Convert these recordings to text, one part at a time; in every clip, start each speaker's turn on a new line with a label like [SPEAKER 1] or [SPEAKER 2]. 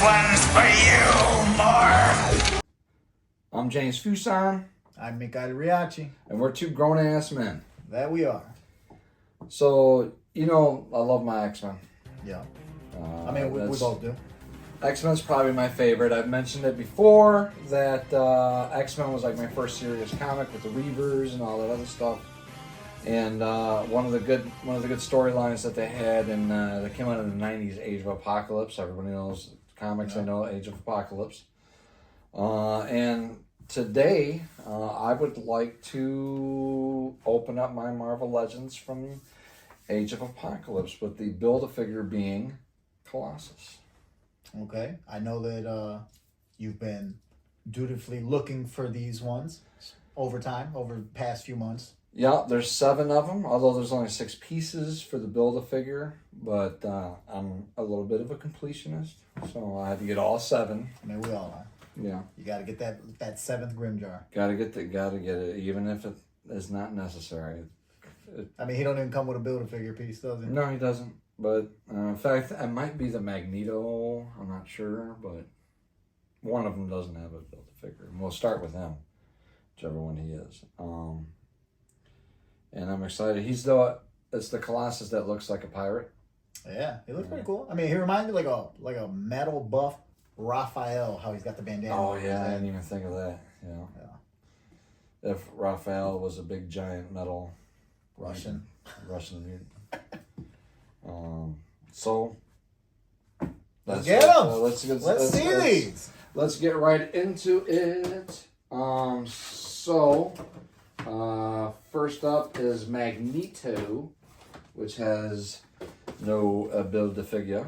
[SPEAKER 1] one's for you, Morph!
[SPEAKER 2] I'm James Fuson.
[SPEAKER 3] I'm Mikhail Riachi.
[SPEAKER 2] And we're two grown-ass men.
[SPEAKER 3] That we are.
[SPEAKER 2] So, you know, I love my X-Men.
[SPEAKER 3] Yeah. We both do.
[SPEAKER 2] X-Men's probably my favorite. I've mentioned it before that X-Men was like my first serious comic with the Reavers and all that other stuff. And one of the good storylines that they had, and that came out in the '90s, Age of Apocalypse. Everybody knows comics. Yeah. I know Age of Apocalypse. And today, I would like to open up my Marvel Legends from Age of Apocalypse with the Build-A-Figure being Colossus.
[SPEAKER 3] Okay, I know that you've been dutifully looking for these ones over the past few months.
[SPEAKER 2] Yeah, there's 7 of them, although there's only 6 pieces for the Build-A-Figure, but I'm a little bit of a completionist, so I had to get all 7.
[SPEAKER 3] I mean, we all are.
[SPEAKER 2] Yeah.
[SPEAKER 3] You got to get that 7th Grimjar.
[SPEAKER 2] Gotta get it, even if it is not necessary.
[SPEAKER 3] I mean, he don't even come with a Build-A-Figure piece, does he?
[SPEAKER 2] No, he doesn't. But in fact, it might be the Magneto. I'm not sure, but one of them doesn't have a Build-A-Figure. And we'll start with him, whichever one he is. And I'm excited. It's the Colossus that looks like a pirate.
[SPEAKER 3] Yeah, he looks pretty cool. I mean, he reminds me like a metal buff Raphael. How he's got the bandana.
[SPEAKER 2] Oh yeah, I didn't even think of that. Yeah. If Raphael was a big giant metal
[SPEAKER 3] Russian
[SPEAKER 2] mutant. So
[SPEAKER 3] let's get them.
[SPEAKER 2] Let's see these. Let's get right into it. First up is Magneto, which has no Build-A-Figure.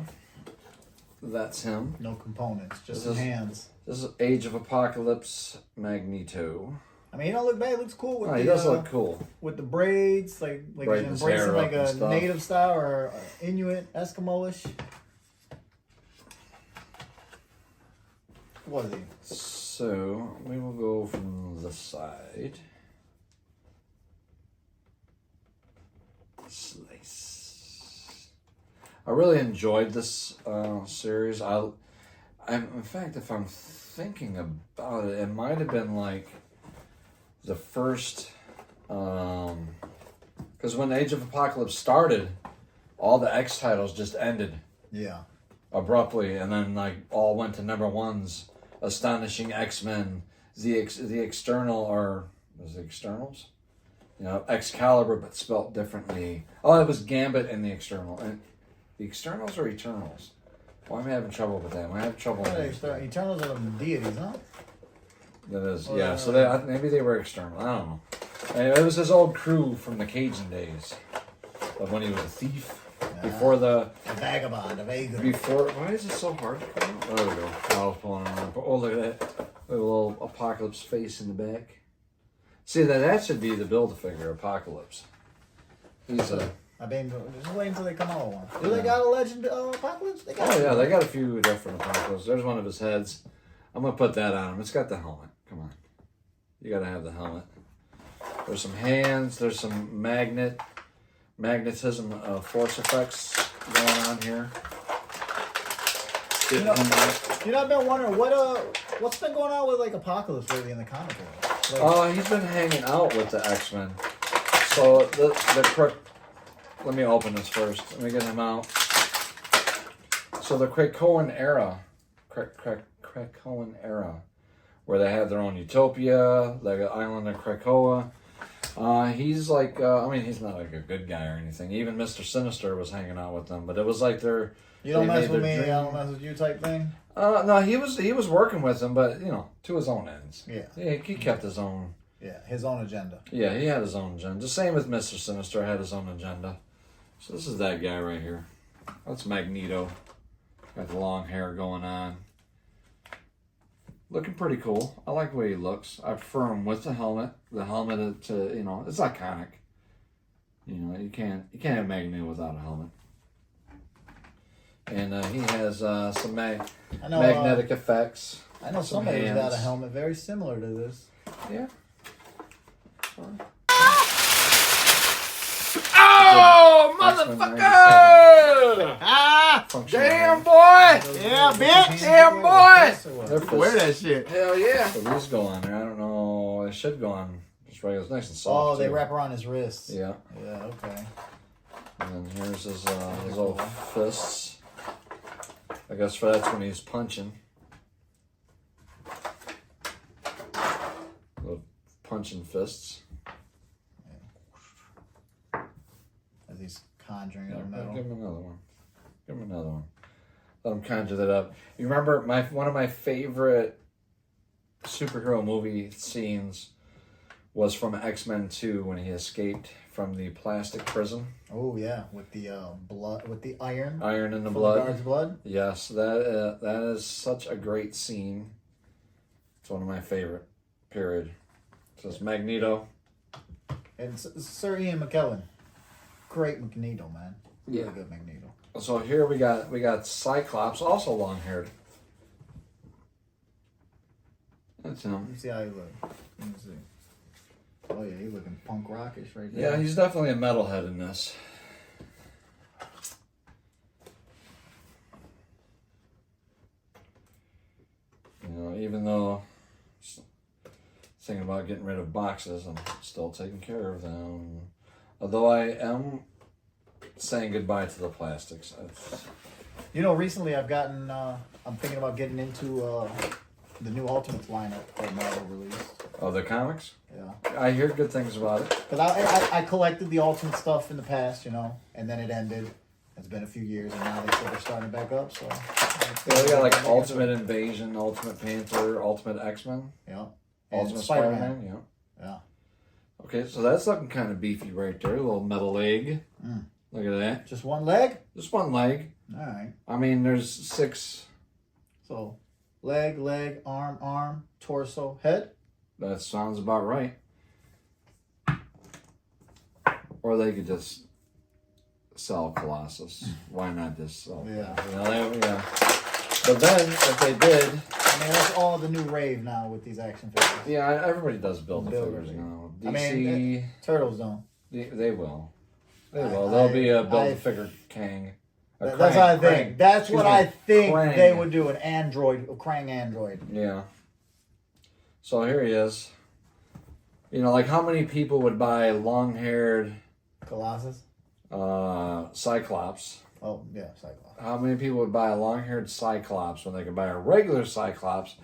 [SPEAKER 2] That's him.
[SPEAKER 3] No components, just his hands.
[SPEAKER 2] This is Age of Apocalypse Magneto.
[SPEAKER 3] I mean, he don't look bad. He looks cool with
[SPEAKER 2] he does look cool
[SPEAKER 3] with the braids, like he's embracing like a native style or Inuit Eskimo-ish. What is he?
[SPEAKER 2] So we will go from the side. Slice. I really enjoyed this series. In fact, if I'm thinking about it, it might have been like the first, because when Age of Apocalypse started, all the X titles just ended.
[SPEAKER 3] Yeah. Abruptly,
[SPEAKER 2] and then like all went to number ones. Astonishing X-Men, the External, or was it Externals? Excalibur, but spelt differently. Oh, it was Gambit and the External. And the Externals or Eternals? Why am I having trouble with that? Am I having trouble with that?
[SPEAKER 3] Eternals are the deities, huh?
[SPEAKER 2] That is, yeah. So maybe they were external. I don't know. And it was his old crew from the Cajun days, of when he was a thief. Before a
[SPEAKER 3] vagabond, a vagrant.
[SPEAKER 2] Why is it so hard to come out? There we go. I was pulling around. Oh, look at that. A little Apocalypse face in the back. See, that should be the Build-A-Figure Apocalypse. He's a...
[SPEAKER 3] I mean, just wait until they come out with one. Do they got a Legend Apocalypse?
[SPEAKER 2] They got a few different Apocalypse. There's one of his heads. I'm going to put that on him. It's got the helmet. Come on. You got to have the helmet. There's some hands. There's some magnetism force effects going on here.
[SPEAKER 3] I've been wondering what's been going on with like Apocalypse lately in the comic world.
[SPEAKER 2] He's been hanging out with the X-Men. So let me open this first. Let me get him out. So the Krakoan era, where they had their own utopia, like an island of Krakoa. He's like, he's not like a good guy or anything. Even Mr. Sinister was hanging out with them, but it was like
[SPEAKER 3] you don't mess with me, I don't mess with you type thing.
[SPEAKER 2] No, he was working with them, but to his own ends.
[SPEAKER 3] Yeah,
[SPEAKER 2] he kept his own.
[SPEAKER 3] Yeah, his own agenda.
[SPEAKER 2] Yeah, he had his own agenda. The same with Mr. Sinister had his own agenda. So this is that guy right here. That's Magneto. Got the long hair going on. Looking pretty cool. I like the way he looks. I prefer him with the helmet. The helmet, it's iconic. You can't have Magneto without a helmet. And he has some magnetic effects.
[SPEAKER 3] I know somebody who's got a helmet very similar to this.
[SPEAKER 2] Yeah.
[SPEAKER 1] Oh, motherfucker!
[SPEAKER 2] functional.
[SPEAKER 4] Damn, boy!
[SPEAKER 3] Yeah,
[SPEAKER 4] bitch! Damn, boy!
[SPEAKER 2] They're
[SPEAKER 4] Wear that shit.
[SPEAKER 2] Hell yeah. So these go on there. I don't know. It should go on. Just regular. It's nice and soft.
[SPEAKER 3] Oh, they
[SPEAKER 2] too.
[SPEAKER 3] wrap around his wrists.
[SPEAKER 2] Yeah.
[SPEAKER 3] Yeah, okay.
[SPEAKER 2] And then here's his little fists. I guess for that's when he's punching. Little punching fists.
[SPEAKER 3] As he's conjuring
[SPEAKER 2] Yeah,
[SPEAKER 3] the metal.
[SPEAKER 2] give him another one. Give him another one. Let him conjure that up. You remember one of my favorite superhero movie scenes was from X-Men 2 when he escaped from the plastic prison.
[SPEAKER 3] Oh yeah, with the blood, with the iron.
[SPEAKER 2] Iron in the
[SPEAKER 3] From
[SPEAKER 2] blood.
[SPEAKER 3] The guard's blood.
[SPEAKER 2] Yes, that is such a great scene. It's one of my favorite. Period. So it's Magneto.
[SPEAKER 3] And Sir Ian McKellen, great Magneto, man. Really
[SPEAKER 2] Yeah.
[SPEAKER 3] good Magneto.
[SPEAKER 2] So here we got Cyclops, also long haired. That's
[SPEAKER 3] Let
[SPEAKER 2] him.
[SPEAKER 3] me see how he look. Let me see. Oh yeah, he's looking punk rockish right there.
[SPEAKER 2] Yeah, he's definitely a metalhead in this. You know, even though thinking about getting rid of boxes, I'm still taking care of them. Although I am saying goodbye to the plastics.
[SPEAKER 3] You know, recently I've gotten. I'm thinking about getting into the new Ultimates lineup that Marvel released.
[SPEAKER 2] Oh, the comics?
[SPEAKER 3] Yeah.
[SPEAKER 2] I hear good things about it.
[SPEAKER 3] Because I collected the Ultimate stuff in the past, you know, and then it ended. It's been a few years, and now they said they're starting back up. So
[SPEAKER 2] Yeah, we got like Ultimate Invasion, Ultimate Panther, Ultimate X-Men,
[SPEAKER 3] Yeah. And
[SPEAKER 2] Ultimate
[SPEAKER 3] Spider-Man.
[SPEAKER 2] Spider-Man. Yeah.
[SPEAKER 3] Yeah.
[SPEAKER 2] Okay, so that's looking kind of beefy right there. A little metal leg.
[SPEAKER 3] Mm.
[SPEAKER 2] Look at that.
[SPEAKER 3] Just one leg.
[SPEAKER 2] Just one leg.
[SPEAKER 3] All right.
[SPEAKER 2] I mean, there's 6.
[SPEAKER 3] So leg, arm, torso, head.
[SPEAKER 2] That sounds about right. Or they could just sell Colossus. Why not just sell?
[SPEAKER 3] Yeah.
[SPEAKER 2] You know, yeah. But then, if they did,
[SPEAKER 3] I mean, that's all the new rave now with these action figures.
[SPEAKER 2] yeah, everybody does build the
[SPEAKER 3] Build
[SPEAKER 2] figures
[SPEAKER 3] it.
[SPEAKER 2] now.
[SPEAKER 3] I
[SPEAKER 2] DC,
[SPEAKER 3] mean, Turtles don't.
[SPEAKER 2] they will. They
[SPEAKER 3] I-
[SPEAKER 2] will. There'll be a
[SPEAKER 3] I-
[SPEAKER 2] build-a-figure Kang. A
[SPEAKER 3] That's what I think.
[SPEAKER 2] Krang.
[SPEAKER 3] That's
[SPEAKER 2] Excuse
[SPEAKER 3] what
[SPEAKER 2] me,
[SPEAKER 3] I think
[SPEAKER 2] Krang.
[SPEAKER 3] they would do. An android, a Krang android.
[SPEAKER 2] Yeah. So here he is. You know, like how many people would buy long-haired
[SPEAKER 3] Colossus.
[SPEAKER 2] Cyclops?
[SPEAKER 3] Oh yeah, Cyclops.
[SPEAKER 2] How many people would buy a long-haired Cyclops when they could buy a regular Cyclops?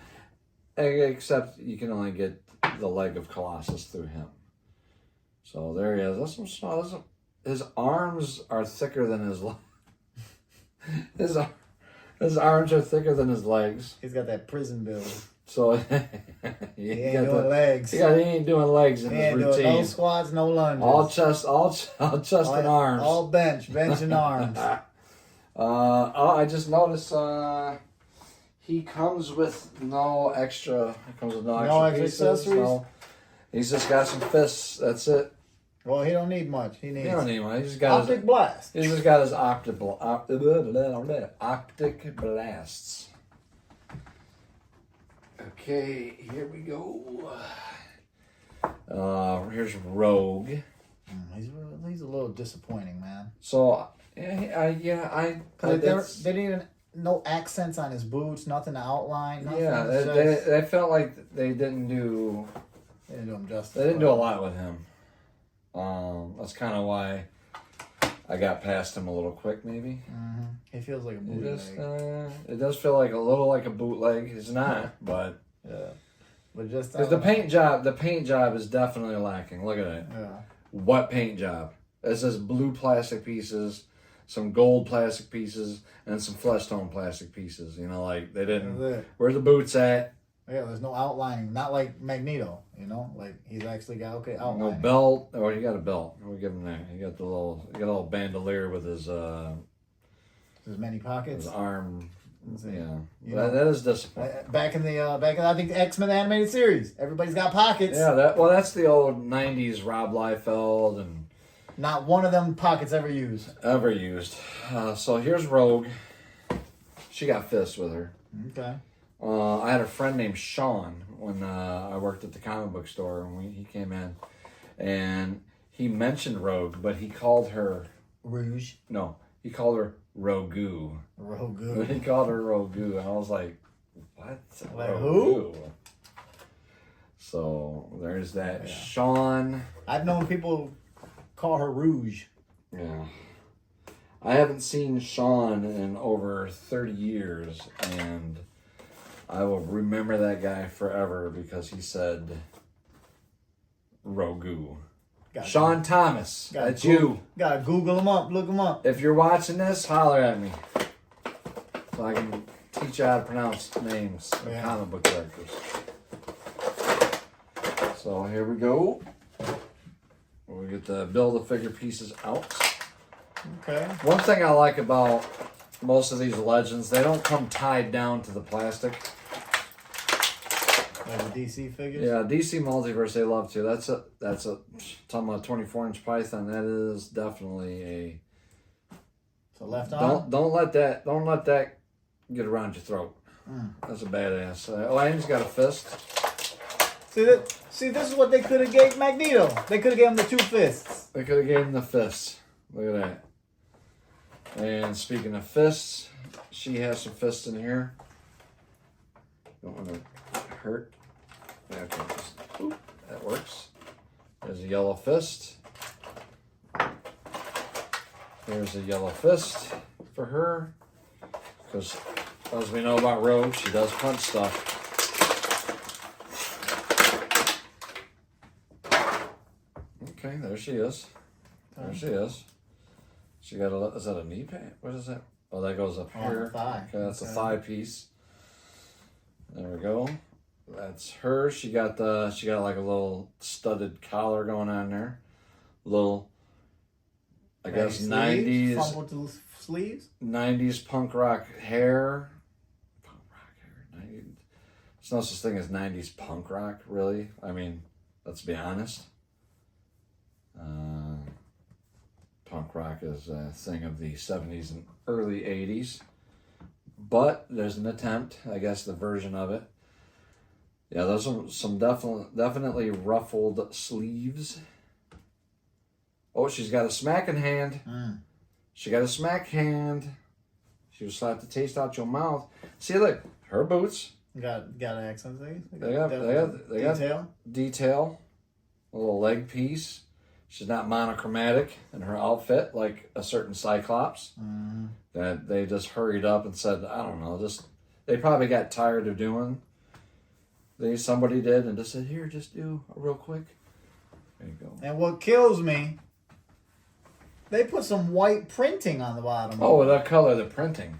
[SPEAKER 2] Except you can only get the leg of Colossus through him. So there he is. That's some small. His arms are thicker than his legs. His arms are thicker than his legs.
[SPEAKER 3] He's got that prison build.
[SPEAKER 2] So
[SPEAKER 3] He ain't doing legs.
[SPEAKER 2] He ain't doing legs in
[SPEAKER 3] He
[SPEAKER 2] his
[SPEAKER 3] ain't
[SPEAKER 2] routine.
[SPEAKER 3] doing no squats, no lunges.
[SPEAKER 2] All chest and arms.
[SPEAKER 3] All bench and arms.
[SPEAKER 2] I just noticed he comes with no extra. He comes with no extra pieces.
[SPEAKER 3] accessories?
[SPEAKER 2] No. He's just got some fists. That's it.
[SPEAKER 3] Well, he don't need much. He needs
[SPEAKER 2] He don't need one. He's just got
[SPEAKER 3] optic blast.
[SPEAKER 2] He's just got his optic blasts. Okay, here we go. Here's Rogue.
[SPEAKER 3] He's a little disappointing, man.
[SPEAKER 2] So,
[SPEAKER 3] Cause they didn't no accents on his boots, nothing to outline. Nothing.
[SPEAKER 2] yeah,
[SPEAKER 3] It's just-
[SPEAKER 2] they felt like they didn't do
[SPEAKER 3] they didn't do him justice.
[SPEAKER 2] They didn't do a lot with him. That's kind of why I got past him a little quick, maybe.
[SPEAKER 3] Mm-hmm. He feels like a bootleg.
[SPEAKER 2] It does feel like a little like a bootleg. It's not, but
[SPEAKER 3] Yeah, but just
[SPEAKER 2] because the paint job is definitely lacking. Look at it.
[SPEAKER 3] Yeah.
[SPEAKER 2] What paint job? This is blue plastic pieces, some gold plastic pieces, and some flesh tone plastic pieces. You know, like they didn't.
[SPEAKER 3] That's it.
[SPEAKER 2] Where the boots at?
[SPEAKER 3] Yeah, there's no outlining. Not like Magneto, you know? Like, he's actually got, outlining.
[SPEAKER 2] No belt. Oh, he got a belt. We'll give him that. He got a little bandolier with his
[SPEAKER 3] There's many pockets.
[SPEAKER 2] his arm.
[SPEAKER 3] Let's see.
[SPEAKER 2] Yeah,
[SPEAKER 3] You know,
[SPEAKER 2] that is disappointing.
[SPEAKER 3] Back in I think the X-Men animated series, everybody's got pockets.
[SPEAKER 2] Yeah, that's the old '90s Rob Liefeld and
[SPEAKER 3] Not one of them pockets ever used.
[SPEAKER 2] So here's Rogue. She got fists with her.
[SPEAKER 3] Okay.
[SPEAKER 2] I had a friend named Sean when I worked at the comic book store, and he came in, and he mentioned Rogue, but he called her
[SPEAKER 3] Rouge.
[SPEAKER 2] no, he called her Rogu.
[SPEAKER 3] Rogu.
[SPEAKER 2] He called her Rogu, and I was like, what?
[SPEAKER 3] Like
[SPEAKER 2] Rogu?
[SPEAKER 3] who?
[SPEAKER 2] So there's that.
[SPEAKER 3] Yeah.
[SPEAKER 2] Sean.
[SPEAKER 3] I've known people call her Rouge.
[SPEAKER 2] Yeah. I haven't seen Sean in over 30 years, and I will remember that guy forever because he said Rogu. Sean Thomas, that's you.
[SPEAKER 3] Gotta Google him up, look him up.
[SPEAKER 2] If you're watching this, holler at me so I can teach you how to pronounce names of comic book characters. So here we go. We get the Build-A-Figure pieces out.
[SPEAKER 3] Okay.
[SPEAKER 2] One thing I like about most of these legends, they don't come tied down to the plastic.
[SPEAKER 3] Like the DC figures?
[SPEAKER 2] Yeah, DC Multiverse, they love to. That's a talking about a 24-inch Python. That is definitely a.
[SPEAKER 3] So left arm.
[SPEAKER 2] Don't let that get around your throat. That's a badass. And he's got a fist.
[SPEAKER 3] See, this is what they could have gave Magneto. They could have gave him the 2 fists.
[SPEAKER 2] They could have gave him the fist. Look at that. And speaking of fists, she has some fists in here. Don't want to hurt. Okay, that works. There's a yellow fist. There's a yellow fist for her. Because as we know about Rogue, she does punch stuff. Okay, there she is. There she is. She got a, is that a knee pad? What is that? Oh, that goes up here.
[SPEAKER 3] Thigh.
[SPEAKER 2] Okay, that's a thigh piece. There we go. That's her. She got like a little studded collar going on there. Little, I guess,
[SPEAKER 3] sleeves?
[SPEAKER 2] 90s.
[SPEAKER 3] Fumbled to sleeves?
[SPEAKER 2] 90s punk rock hair. Punk rock hair. 90s. There's no such thing as 90s punk rock, really. I mean, let's be honest. Punk rock is a thing of the 70s and early 80s. But there's an attempt, I guess, the version of it. Yeah, those are some definitely ruffled sleeves. Oh, she's got a smacking hand. She got a smack hand. She was slap the taste out your mouth. See, look, her boots.
[SPEAKER 3] Got accents.
[SPEAKER 2] They got detail. A little leg piece. She's not monochromatic in her outfit like a certain Cyclops. That they just hurried up and said, I don't know, they probably got tired of doing. Somebody did and just said, here, just do a real quick. There you go.
[SPEAKER 3] And what kills me, they put some white printing on the bottom.
[SPEAKER 2] Oh, that color, the printing.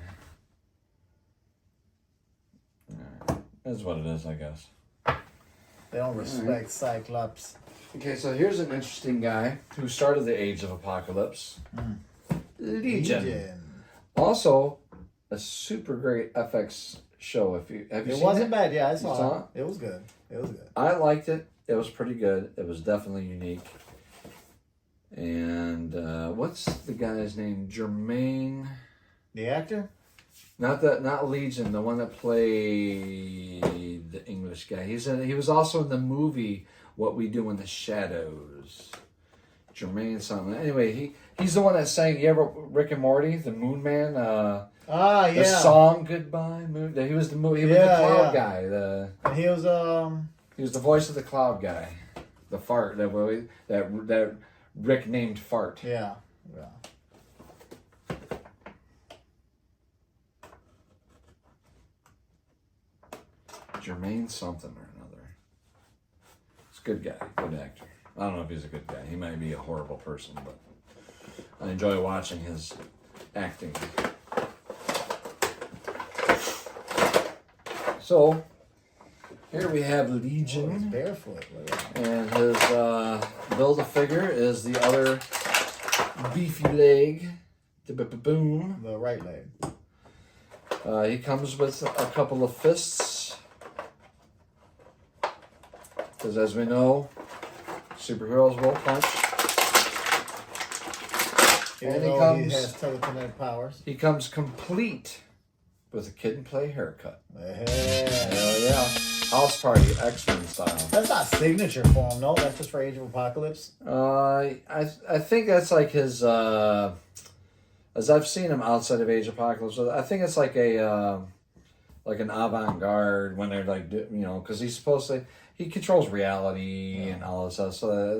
[SPEAKER 2] That's what it is, I guess.
[SPEAKER 3] They don't respect Cyclops.
[SPEAKER 2] Okay, so here's an interesting guy who started the Age of Apocalypse. Legion. Also, a super great FX show. Have you seen it?
[SPEAKER 3] It wasn't bad. Yeah, I saw it. It was good.
[SPEAKER 2] I liked it. It was pretty good. It was definitely unique. And what's the guy's name? Jermaine.
[SPEAKER 3] The actor?
[SPEAKER 2] Not Legion. The one that played the English guy. He was also in the movie What We Do in the Shadows. Jermaine something. Anyway, he's the one that sang. You ever Rick and Morty, the Moon Man? Yeah. The song Goodbye Moon. He was the cloud guy.
[SPEAKER 3] And he was
[SPEAKER 2] He was the voice of the cloud guy. The fart that Rick named Fart.
[SPEAKER 3] Yeah.
[SPEAKER 2] Jermaine something or another. He's a good guy, good actor. I don't know if he's a good guy. He might be a horrible person, but I enjoy watching his acting. So, here we have Legion.
[SPEAKER 3] He's barefoot.
[SPEAKER 2] And his Build-A-Figure is the other beefy leg. Boom.
[SPEAKER 3] The right leg.
[SPEAKER 2] He comes with a couple of fists. Because as we know, superheroes will punch.
[SPEAKER 3] He has telekinetic powers.
[SPEAKER 2] He comes complete with a Kid and Play haircut.
[SPEAKER 3] Hey.
[SPEAKER 2] Hell yeah. House party, X-Men style.
[SPEAKER 3] That's not signature for him, no? That's just for Age of Apocalypse?
[SPEAKER 2] I think that's like his as I've seen him outside of Age of Apocalypse. I think it's like a like an avant-garde when they're like, you know, because he's supposed to, he controls reality and all this stuff. So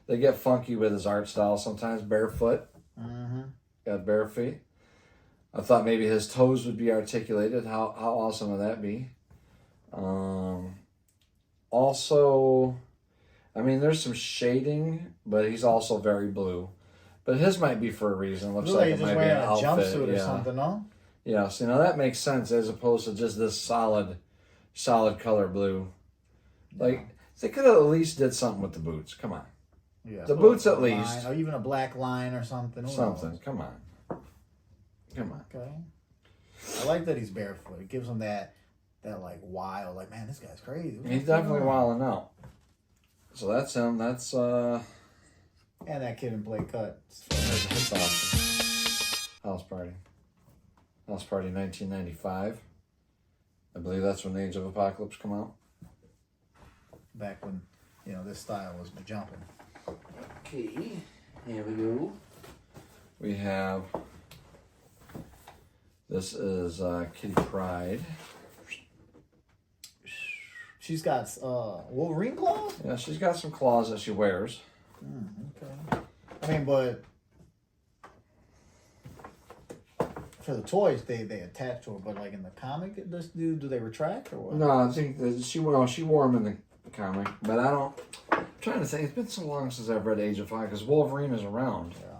[SPEAKER 2] they get funky with his art style. Sometimes barefoot, got bare feet. I thought maybe his toes would be articulated. How awesome would that be? Also, I mean, there's some shading, but he's also very blue. But his might be for a reason. Looks like it might be an outfit.
[SPEAKER 3] Jumpsuit or something, no?
[SPEAKER 2] Yeah, so now that makes sense as opposed to just this solid color blue. Like, they could have at least did something with the boots. Come on.
[SPEAKER 3] Yeah,
[SPEAKER 2] the boots at least.
[SPEAKER 3] Or even a black line or something.
[SPEAKER 2] Something. Come on.
[SPEAKER 3] Okay. I like that he's barefoot. It gives him that like wild, like, man, this guy's crazy.
[SPEAKER 2] He's definitely wilding out. So that's him. That's
[SPEAKER 3] and that kid in Blade Cut.
[SPEAKER 2] that's awesome. House Party 1995. I believe that's when Age of Apocalypse come out.
[SPEAKER 3] Back when, you know, this style was jumping.
[SPEAKER 2] Okay, here we go. We have, this is Kitty Pryde.
[SPEAKER 3] She's got Wolverine claws?
[SPEAKER 2] Yeah, she's got some claws that she wears.
[SPEAKER 3] Okay. I mean, but for the toys, they attach to her. But like in the comic, do they retract or what?
[SPEAKER 2] No, I think that she wore them in the comic, but I don't. I'm trying to think. It's been so long since I've read Age of Fire because Wolverine is around.
[SPEAKER 3] Yeah.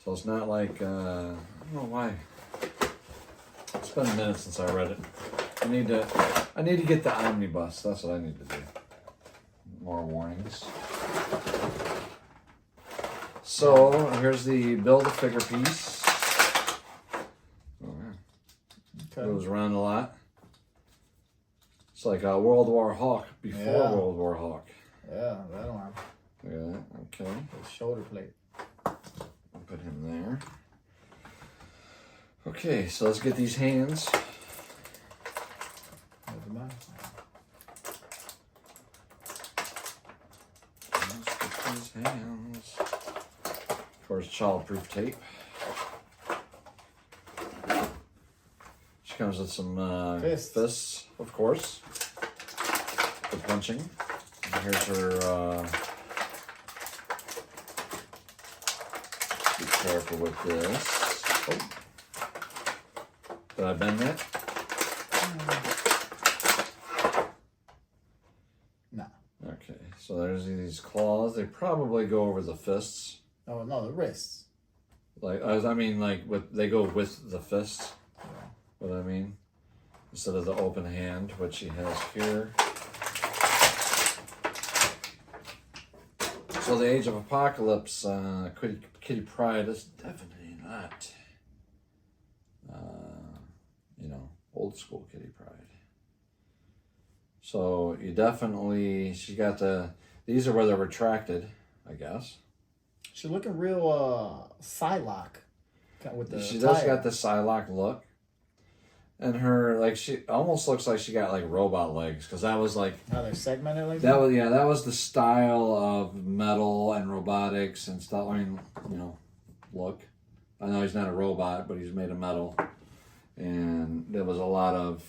[SPEAKER 2] So it's not like I don't know why. It's been a minute since I read it. I need to get the omnibus. That's what I need to do. More warnings. So here's the Build-A-Figure piece. Oh, man.
[SPEAKER 3] Okay.
[SPEAKER 2] Goes around a lot. It's like a World War Hawk before World War Hawk.
[SPEAKER 3] Yeah, that arm.
[SPEAKER 2] Look at that. Okay.
[SPEAKER 3] His shoulder plate.
[SPEAKER 2] I'll put him there. Okay, so let's get these hands.
[SPEAKER 3] Never mind.
[SPEAKER 2] Let's get these hands. Of course, childproof tape. She comes with some fists, of course, for punching. And here's her. Be careful with this. Oh. Did I bend that?
[SPEAKER 3] No.
[SPEAKER 2] Okay, so there's these claws. They probably go over the fists.
[SPEAKER 3] Oh no, the wrists.
[SPEAKER 2] Like I mean, like they go with the fists.
[SPEAKER 3] Yeah.
[SPEAKER 2] What I mean, instead of the open hand, which she has here. So the Age of Apocalypse, Kitty Pryde is definitely not, old school Kitty Pryde. So you definitely, she got these are where they're retracted, I guess.
[SPEAKER 3] She's looking real Psylocke. With the
[SPEAKER 2] she
[SPEAKER 3] tire.
[SPEAKER 2] does got the Psylocke look. And her, like, she almost looks like she got, like, robot legs. Because that was, like...
[SPEAKER 3] How they're segmented like
[SPEAKER 2] that? That was the style of metal and robotics and stuff. I mean, look. I know he's not a robot, but he's made of metal. And there was a lot of,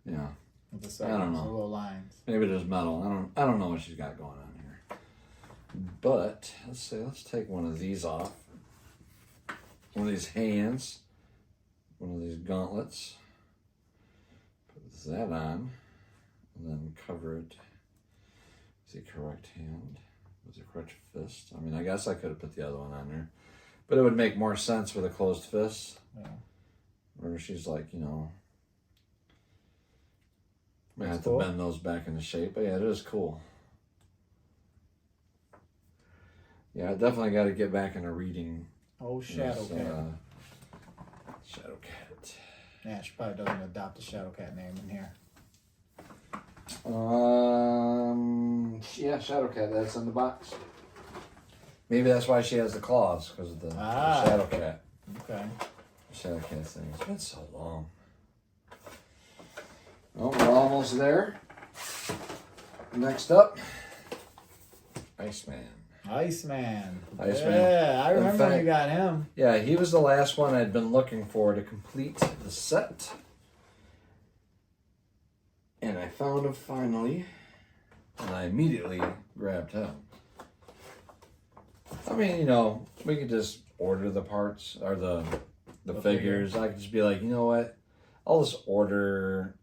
[SPEAKER 3] With the
[SPEAKER 2] I don't know.
[SPEAKER 3] The little lines.
[SPEAKER 2] Maybe there's metal. I don't know what she's got going on here. But, let's see. Let's take one of these off. One of these hands. One of these gauntlets. Put that on. And then cover it with the correct hand. With the correct fist. I mean, I guess I could have put the other one on there. But it would make more sense with a closed fist.
[SPEAKER 3] Yeah.
[SPEAKER 2] Where she's like, I have
[SPEAKER 3] cool.
[SPEAKER 2] to bend those back into shape. But yeah, it is cool. Yeah, I definitely got to get back into reading.
[SPEAKER 3] Oh, Shadowcat.
[SPEAKER 2] Shadowcat.
[SPEAKER 3] Yeah, she probably doesn't adopt the Shadowcat name in here.
[SPEAKER 2] Yeah, Shadowcat. That's in the box. Maybe that's why she has the claws, because of the Shadowcat.
[SPEAKER 3] Okay.
[SPEAKER 2] Shadowcat thing. It's been so long. Oh, we're almost there. Next up, Iceman.
[SPEAKER 3] Iceman.
[SPEAKER 2] Iceman.
[SPEAKER 3] Yeah, I
[SPEAKER 2] In
[SPEAKER 3] remember when
[SPEAKER 2] fact-
[SPEAKER 3] you got him.
[SPEAKER 2] Yeah, he was the last one I'd been looking for to complete the set. And I found him finally. And I immediately grabbed him. I mean, you know, we could just order the parts or the figures. I could just be like, you know what? I'll just order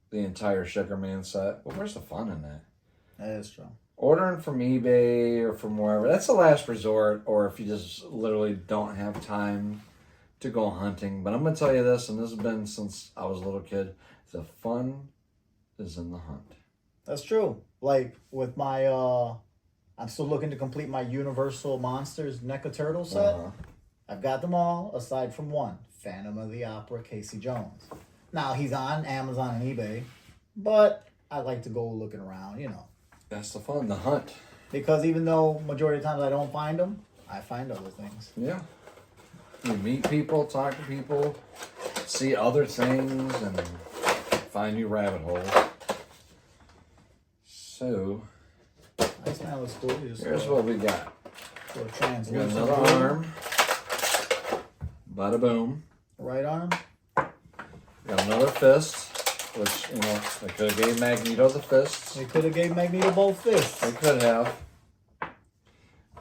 [SPEAKER 2] the entire Sugar Man set. But where's the fun in that?
[SPEAKER 3] That is true.
[SPEAKER 2] Ordering from eBay or from wherever, that's the last resort, or if you just literally don't have time to go hunting. But I'm going to tell you this, and this has been since I was a little kid, the fun is in the hunt.
[SPEAKER 3] That's true. Like with my, I'm still looking to complete my Universal Monsters NECA Turtle set. I've got them all aside from one, Phantom of the Opera, Casey Jones. Now he's on Amazon and eBay, but I like to go looking around, you know.
[SPEAKER 2] That's the fun, the hunt.
[SPEAKER 3] Because even though majority of the times I don't find them, I find other things.
[SPEAKER 2] Yeah. You meet people, talk to people, see other things, and find new rabbit holes. So,
[SPEAKER 3] Iceman looks cool.
[SPEAKER 2] here's what we got.
[SPEAKER 3] For a
[SPEAKER 2] We got
[SPEAKER 3] translucent
[SPEAKER 2] another
[SPEAKER 3] blue.
[SPEAKER 2] arm. Bada boom.
[SPEAKER 3] Right arm.
[SPEAKER 2] Got another fist, which, you know, they could have gave Magneto the fists.
[SPEAKER 3] They could have gave Magneto both fists.
[SPEAKER 2] They could have.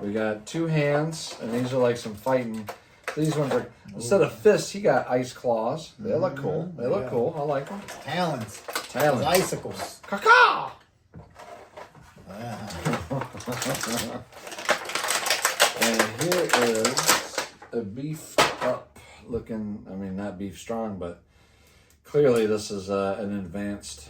[SPEAKER 2] We got two hands, and these are like some fighting. These ones are, instead of fists, he got ice claws. They look cool. They look cool. I like them.
[SPEAKER 3] Talons.
[SPEAKER 2] Talons.
[SPEAKER 3] Icicles.
[SPEAKER 2] Caca!
[SPEAKER 3] Yeah.
[SPEAKER 2] And here is a beefed up looking, I mean, not beef strong, but clearly this is an advanced,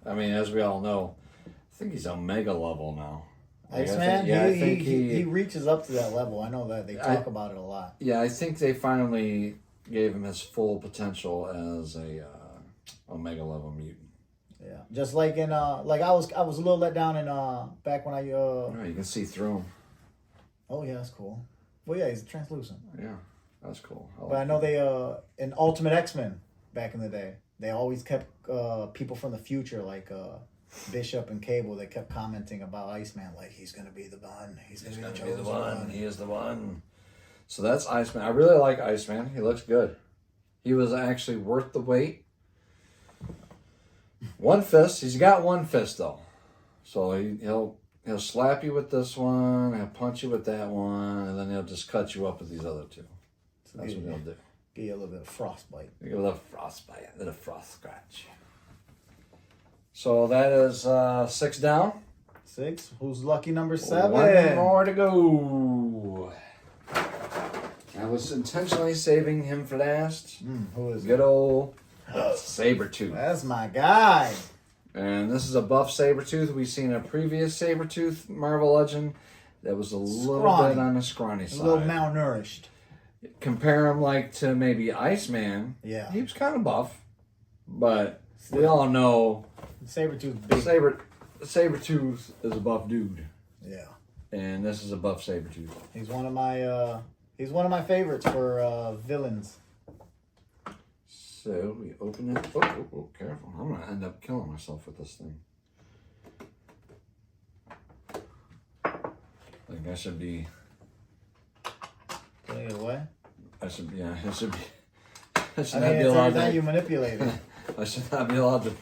[SPEAKER 2] I mean, as we all know, I think he's Omega level now. Like,
[SPEAKER 3] Iceman,
[SPEAKER 2] I think
[SPEAKER 3] he reaches up to that level. I know that. They talk about it a lot.
[SPEAKER 2] Yeah, I think they finally gave him his full potential as a Omega level mutant.
[SPEAKER 3] Yeah. Just like in like I was a little let down in back when I
[SPEAKER 2] Oh, you can see through him.
[SPEAKER 3] Oh yeah, that's cool. Well yeah, he's translucent.
[SPEAKER 2] Yeah, that's cool.
[SPEAKER 3] But I know they in Ultimate X-Men back in the day, they always kept people from the future like Bishop and Cable. They kept commenting about Iceman, like he's gonna be the one. He's gonna be the one.
[SPEAKER 2] He is the one. So that's Iceman. I really like Iceman. He looks good. He was actually worth the wait. One fist. He's got one fist though, so he'll slap you with this one. He'll punch you with that one, and then he'll just cut you up with these other two. So that's what he'll do.
[SPEAKER 3] Give you a little bit of frostbite.
[SPEAKER 2] You get a little frostbite, a little frost scratch. So that is 6 down.
[SPEAKER 3] 6. Who's lucky number 7?
[SPEAKER 2] One more to go. I was intentionally saving him for last.
[SPEAKER 3] Who is
[SPEAKER 2] Good old Sabretooth.
[SPEAKER 3] That's my guy.
[SPEAKER 2] And this is a buff Sabretooth. We've seen a previous Sabretooth Marvel Legend that was a little
[SPEAKER 3] Scrawny.
[SPEAKER 2] bit on the scrawny side.
[SPEAKER 3] A little malnourished.
[SPEAKER 2] Compare him like to maybe Iceman.
[SPEAKER 3] Yeah.
[SPEAKER 2] He was kind of buff. But we all know
[SPEAKER 3] Sabretooth's big.
[SPEAKER 2] Sabretooth is a buff dude.
[SPEAKER 3] Yeah.
[SPEAKER 2] And this is a buff Sabretooth.
[SPEAKER 3] He's one of my favorites for villains.
[SPEAKER 2] So we open it. Oh, careful. I'm going to end up killing myself with this thing. I think I should be.
[SPEAKER 3] Putting it away.
[SPEAKER 2] I should be. I should
[SPEAKER 3] It's
[SPEAKER 2] not be allowed
[SPEAKER 3] every time
[SPEAKER 2] to.
[SPEAKER 3] you manipulate it.
[SPEAKER 2] I should not be allowed to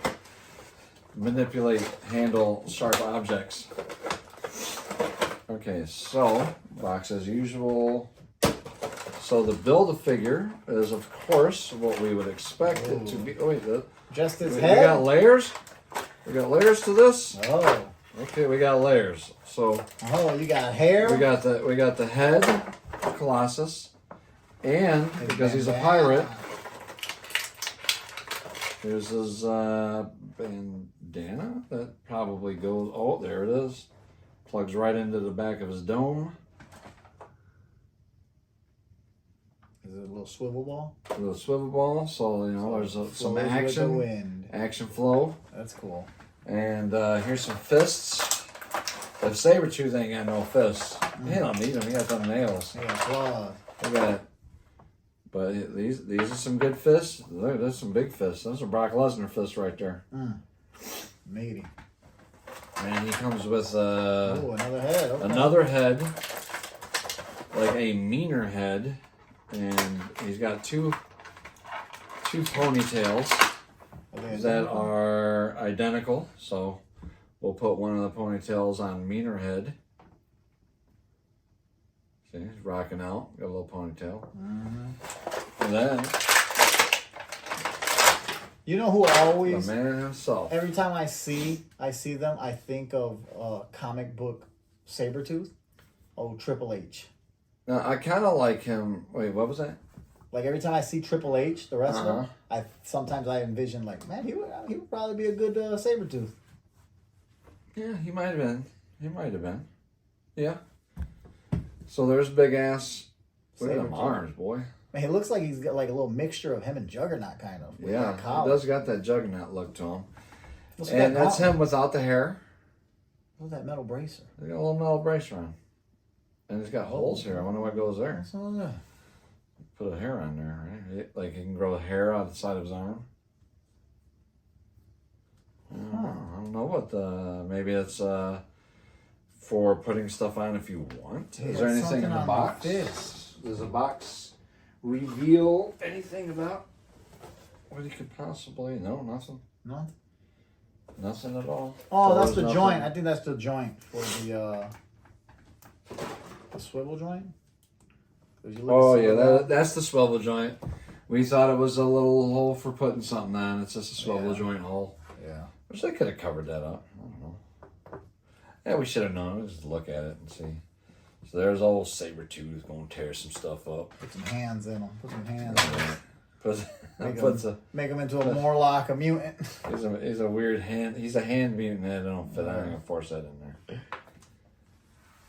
[SPEAKER 2] manipulate, handle sharp objects. Okay, so box as usual. So the Build-A-Figure is, of course, what we would expect it to be. Oh wait,
[SPEAKER 3] Just his
[SPEAKER 2] we
[SPEAKER 3] head.
[SPEAKER 2] got layers. We got layers to this.
[SPEAKER 3] Oh.
[SPEAKER 2] Okay, we got layers. So
[SPEAKER 3] Oh, you got hair.
[SPEAKER 2] we got the head, Colossus, and because he's a pirate, here's his bandana that probably goes. Oh, there it is. Plugs right into the back of his dome.
[SPEAKER 3] Is it a little swivel ball?
[SPEAKER 2] A little swivel ball, so you know there's some
[SPEAKER 3] Flows with the
[SPEAKER 2] action,
[SPEAKER 3] wind.
[SPEAKER 2] action flow,
[SPEAKER 3] That's cool.
[SPEAKER 2] and here's some fists. If Sabretooth ain't got no fists, he don't need them. He got them nails.
[SPEAKER 3] He got claws.
[SPEAKER 2] Look at it. But these are some good fists. There's some big fists. Those are Brock Lesnar fists right there.
[SPEAKER 3] Maybe.
[SPEAKER 2] And he comes with
[SPEAKER 3] Oh, another head. Okay.
[SPEAKER 2] another head, like a meaner head, and he's got two ponytails that are identical. So we'll put one of the ponytails on meaner head. See, he's rocking out. Got a little ponytail. Mm-hmm. And then,
[SPEAKER 3] you know who always,
[SPEAKER 2] the man himself.
[SPEAKER 3] every time I see them, I think of comic book Sabretooth. Oh, Triple H.
[SPEAKER 2] Now, I kind of like him. Wait, what was that?
[SPEAKER 3] Like every time I see Triple H, the wrestler, sometimes I envision like, man, he would probably be a good Sabretooth.
[SPEAKER 2] Yeah, he might have been. He might have been. Yeah. So there's big ass. Look at them arms, boy.
[SPEAKER 3] Man, he looks like he's got like a little mixture of him and Juggernaut, kind of.
[SPEAKER 2] Yeah, he does got that Juggernaut look to him.
[SPEAKER 3] What's
[SPEAKER 2] And that's him without the hair.
[SPEAKER 3] What's that metal bracer?
[SPEAKER 2] They got a little metal bracer on. And he's got holes here. I wonder what goes there.
[SPEAKER 3] What's all that?
[SPEAKER 2] Put a hair on there, right? Like he can grow hair out the side of his arm. I don't know what maybe it's for putting stuff on if you want. Is there anything in the box? Does the box reveal anything about what he could possibly? No, nothing.
[SPEAKER 3] No.
[SPEAKER 2] Nothing at all.
[SPEAKER 3] Oh, that's the joint. I think that's the joint for the swivel joint.
[SPEAKER 2] Oh yeah, that's the swivel joint. We thought it was a little hole for putting something on. It's just a swivel joint hole.
[SPEAKER 3] Yeah.
[SPEAKER 2] Wish they could have covered that up. I don't know. Yeah, we should have known. We'll just look at it and see. So there's old Sabretooth going to tear some stuff up.
[SPEAKER 3] Put some hands in him. Put some hands in him. Make him into a Morlock, a mutant.
[SPEAKER 2] He's a weird hand. He's a hand mutant that don't fit. I'm going to force that in there.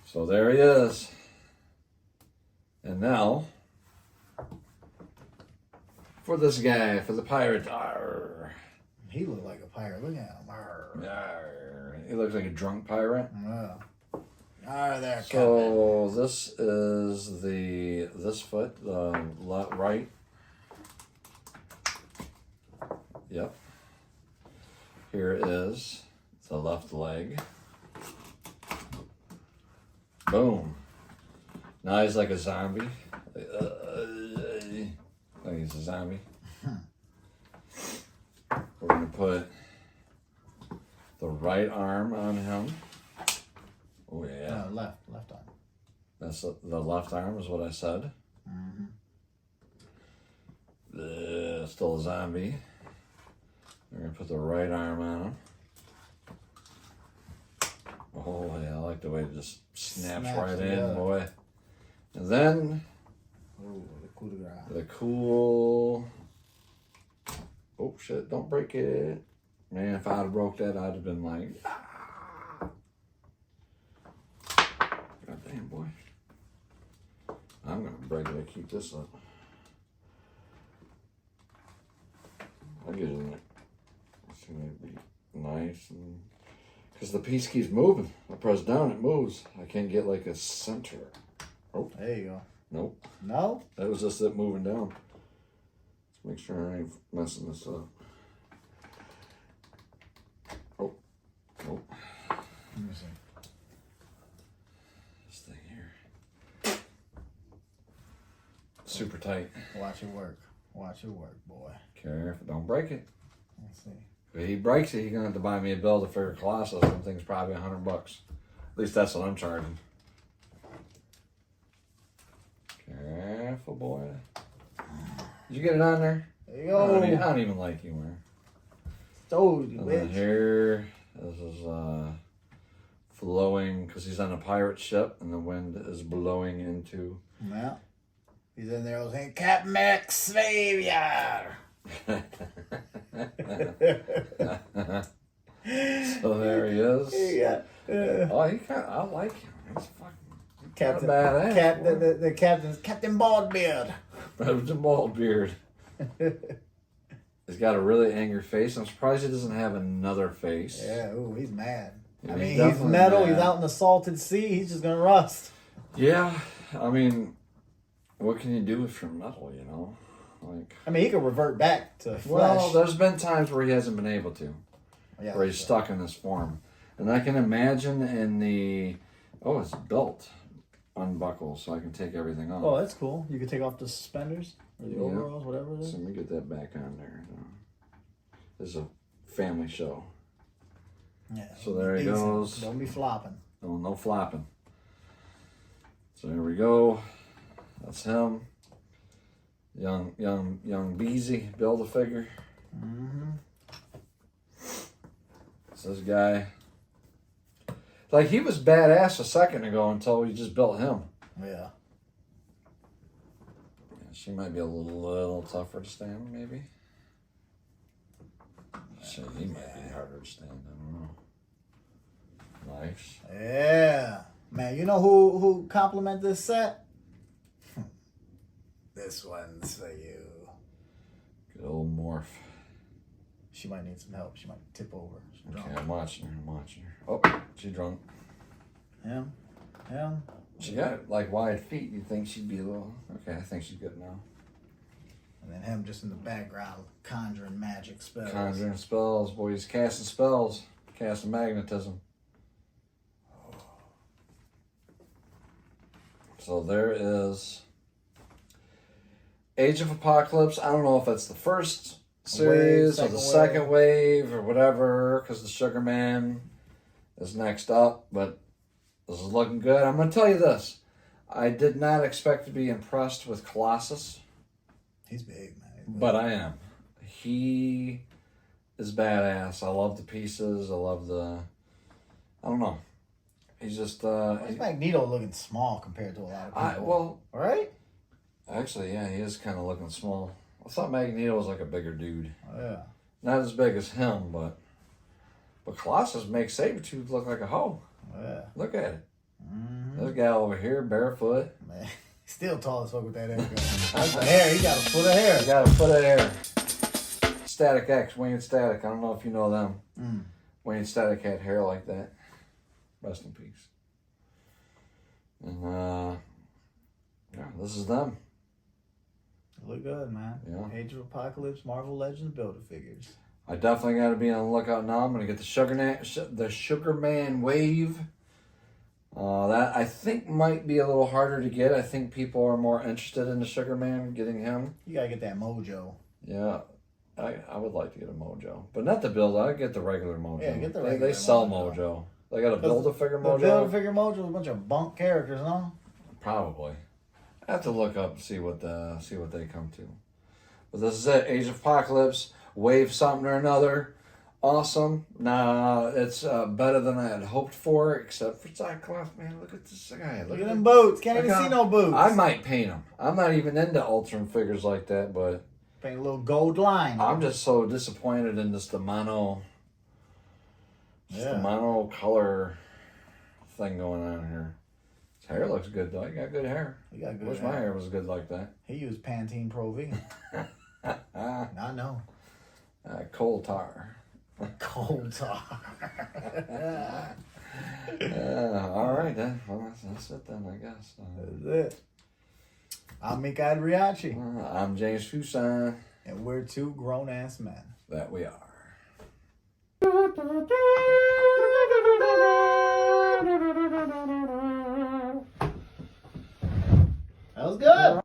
[SPEAKER 2] So there he is. And now, for this guy, for the pirate. Arr.
[SPEAKER 3] He looked like a pirate. Look at him. Arr.
[SPEAKER 2] Arr. He looks like a drunk pirate.
[SPEAKER 3] Yeah. All there,
[SPEAKER 2] So this is this foot, the right. Yep. Here is the left leg. Boom. Now he's like a zombie. Like he's a zombie. We're gonna put the right arm on him. Oh yeah.
[SPEAKER 3] Left arm.
[SPEAKER 2] That's the left arm is what I said. Still a zombie. We're gonna put the right arm on him. Oh yeah, I like the way it just snaps right in, boy. And then the cool. Oh shit! Don't break it, man. If I'd have broke that, I'd have been like, God damn, boy. I'm gonna break it. I keep this up. I'll get in there. It's gonna be nice, and because the piece keeps moving. I press down, it moves. I can't get like a center. Oh,
[SPEAKER 3] there you go.
[SPEAKER 2] Nope.
[SPEAKER 3] No?
[SPEAKER 2] That was just it moving down. Let's make sure I ain't messing this up. Oh, nope.
[SPEAKER 3] Let me see.
[SPEAKER 2] This thing here. Super tight.
[SPEAKER 3] Watch it work. Watch it work, boy.
[SPEAKER 2] Careful, don't break it.
[SPEAKER 3] Let's see.
[SPEAKER 2] If he breaks it, he's gonna have to buy me a bill to figure Colossus. That thing's probably $100. At least that's what I'm charging. Careful, boy. Did you get it on there?
[SPEAKER 3] There you go.
[SPEAKER 2] I don't even like you, man.
[SPEAKER 3] Told you,
[SPEAKER 2] And then here, this is flowing because he's on a pirate ship and the wind is blowing into.
[SPEAKER 3] Yeah. He's in there saying, Captain Max Savior.
[SPEAKER 2] So there he is.
[SPEAKER 3] Yeah.
[SPEAKER 2] Oh, I like him. He's fucking
[SPEAKER 3] Captain
[SPEAKER 2] badass.
[SPEAKER 3] The captain's Captain Baldbeard.
[SPEAKER 2] Captain Baldbeard. He's got a really angry face. I'm surprised he doesn't have another face.
[SPEAKER 3] Yeah, ooh, he's mad.
[SPEAKER 2] Yeah,
[SPEAKER 3] I mean, he's metal. Mad. He's out in the salted sea. He's just gonna rust.
[SPEAKER 2] Yeah, I mean, what can you do with your metal? You know, like.
[SPEAKER 3] I mean, he could revert back to flesh.
[SPEAKER 2] Well, there's been times where he hasn't been able to.
[SPEAKER 3] Yeah,
[SPEAKER 2] where he's stuck in this form. And I can imagine in the, oh, it's belt unbuckle, so I can take everything off.
[SPEAKER 3] Oh, that's cool. You can take off the suspenders or the overalls, whatever it is.
[SPEAKER 2] So let me get that back on there. This is a family show.
[SPEAKER 3] Yeah.
[SPEAKER 2] So there he goes.
[SPEAKER 3] Don't be flopping.
[SPEAKER 2] Oh, no flopping. So here we go. That's him. Young Beezy, Build-A-Figure.
[SPEAKER 3] Mm-hmm.
[SPEAKER 2] It's this guy. Like, he was badass a second ago until we just built him.
[SPEAKER 3] Yeah.
[SPEAKER 2] She might be a little tougher to stand, maybe. Shit, he might be harder to stand. I don't know. Nice.
[SPEAKER 3] Yeah. Man, you know who compliment this set? This one's for you.
[SPEAKER 2] Good old Morph.
[SPEAKER 3] She might need some help. She might tip over. She's drunk.
[SPEAKER 2] Okay, I'm watching her. Oh, she drunk.
[SPEAKER 3] Him.
[SPEAKER 2] She got like wide feet. You think she'd be a little... Okay, I think she's good now.
[SPEAKER 3] And then him just in the background conjuring magic spells.
[SPEAKER 2] Conjuring spells. Boy, he's casting spells. Casting magnetism. So there is Age of Apocalypse. I don't know if it's the first series or the second wave or whatever, because the Sugar Man is next up, but this is looking good. I'm going to tell you this. I did not expect to be impressed with Colossus.
[SPEAKER 3] He's big, man. He's big.
[SPEAKER 2] But I am. He is badass. I love the pieces. I love the... I don't know. He's just...
[SPEAKER 3] Where's Magneto looking small compared to a lot of people? Right?
[SPEAKER 2] Actually, yeah, he is kind of looking small. I thought Magneto was like a bigger dude.
[SPEAKER 3] Oh, yeah.
[SPEAKER 2] Not as big as him, but Colossus makes Sabretooth look like a hoe.
[SPEAKER 3] Oh, yeah.
[SPEAKER 2] Look at it.
[SPEAKER 3] Mm-hmm.
[SPEAKER 2] This guy over here, barefoot.
[SPEAKER 3] Man, he's still tall as fuck with that haircut. That's the hair. He got a foot of hair.
[SPEAKER 2] He got a foot of hair. Static X, Wayne Static. I don't know if you know them.
[SPEAKER 3] Mm.
[SPEAKER 2] Wayne Static had hair like that. Rest in peace. And, yeah, this is them.
[SPEAKER 3] Look good, man.
[SPEAKER 2] Yeah.
[SPEAKER 3] Age of Apocalypse, Marvel Legends Build-A-Figures.
[SPEAKER 2] I definitely got to be on the lookout now. I'm going to get the Sugar Man Wave. That I think might be a little harder to get. I think people are more interested in the Sugar Man, getting him.
[SPEAKER 3] You got to get that mojo.
[SPEAKER 2] Yeah. I would like to get a mojo. But not the build. I'd get the regular mojo.
[SPEAKER 3] Yeah, get the regular
[SPEAKER 2] They sell
[SPEAKER 3] mojo.
[SPEAKER 2] mojo. They got a Build-A-Figure mojo.
[SPEAKER 3] The Build-A-Figure mojo is a bunch of bunk characters, no?
[SPEAKER 2] Probably. I have to look up and see what they come to. But this is it. Age of Apocalypse. Wave something or another. Awesome. Nah, it's better than I had hoped for, except for Cyclops, man. Look at this guy.
[SPEAKER 3] Look at them boots. Can't even see no boots.
[SPEAKER 2] I might paint them. I'm not even into Ultron figures like that, but
[SPEAKER 3] paint a little gold line.
[SPEAKER 2] I'm just so disappointed in the mono color thing going on here. His hair looks good though. He got good hair.
[SPEAKER 3] He got good
[SPEAKER 2] Wish
[SPEAKER 3] hair.
[SPEAKER 2] my hair was good like that.
[SPEAKER 3] He used Pantene Pro V. I know.
[SPEAKER 2] Coal tar.
[SPEAKER 3] Coal tar.
[SPEAKER 2] All right then. Well, that's it then, I guess.
[SPEAKER 3] That's it. I'm Mika Adriachi.
[SPEAKER 2] I'm James Fuson.
[SPEAKER 3] And we're two grown-ass men.
[SPEAKER 2] That we are.
[SPEAKER 3] That was good.